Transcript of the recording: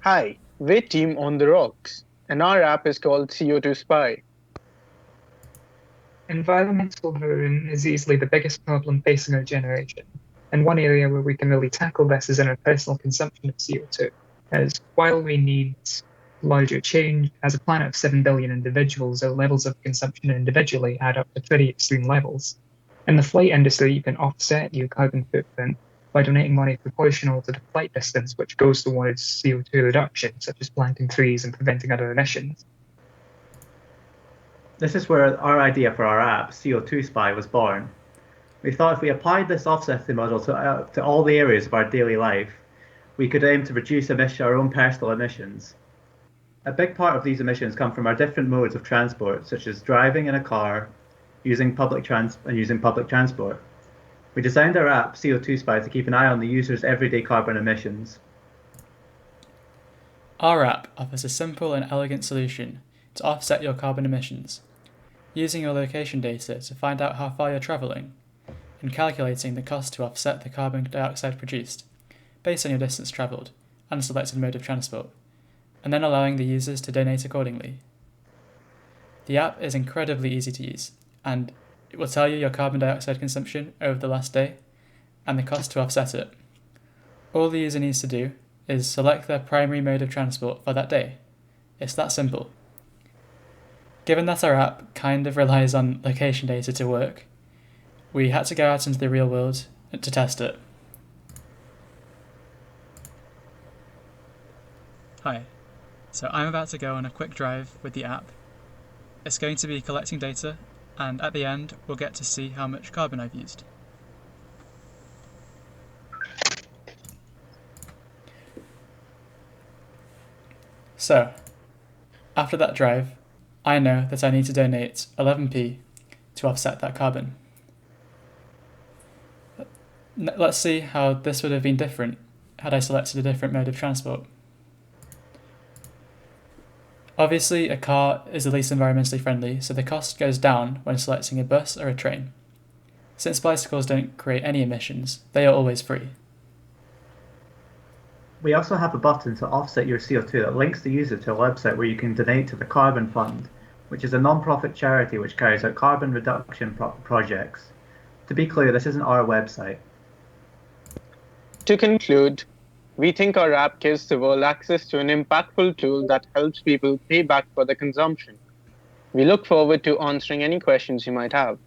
Hi, we're Team on the Rocks, and our app is called CO2 Spy. Environmental ruin is easily the biggest problem facing our generation, and one area where we can really tackle this is in our personal consumption of CO2. As while we need larger change, as a planet of 7 billion individuals, our levels of consumption individually add up to pretty extreme levels. In the flight industry, you can offset your carbon footprint by donating money proportional to the flight distance, which goes towards CO2 reduction, such as planting trees and preventing other emissions. This is where our idea for our app, CO2 Spy, was born. We thought if we applied this offsetting model to all the areas of our daily life, we could aim to reduce our own personal emissions. A big part of these emissions come from our different modes of transport, such as driving in a car, using public transport. We designed our app, CO2 Spy, to keep an eye on the user's everyday carbon emissions. Our app offers a simple and elegant solution to offset your carbon emissions, using your location data to find out how far you're travelling, and calculating the cost to offset the carbon dioxide produced, based on your distance travelled and selected mode of transport, and then allowing the users to donate accordingly. The app is incredibly easy to use, and it will tell you your carbon dioxide consumption over the last day and the cost to offset it. All the user needs to do is select their primary mode of transport for that day. It's that simple. Given that our app kind of relies on location data to work, we had to go out into the real world to test it. Hi, so I'm about to go on a quick drive with the app. It's going to be collecting data, and at the end we'll get to see how much carbon I've used. So, after that drive, I know that I need to donate 11p to offset that carbon. Let's see how this would have been different had I selected a different mode of transport. Obviously, a car is the least environmentally friendly, so the cost goes down when selecting a bus or a train. Since bicycles don't create any emissions, they are always free. We also have a button to offset your CO2 that links the user to a website where you can donate to the Carbon Fund, which is a non-profit charity which carries out carbon reduction projects. To be clear, this isn't our website. To conclude, we think our app gives the world access to an impactful tool that helps people pay back for their consumption. We look forward to answering any questions you might have.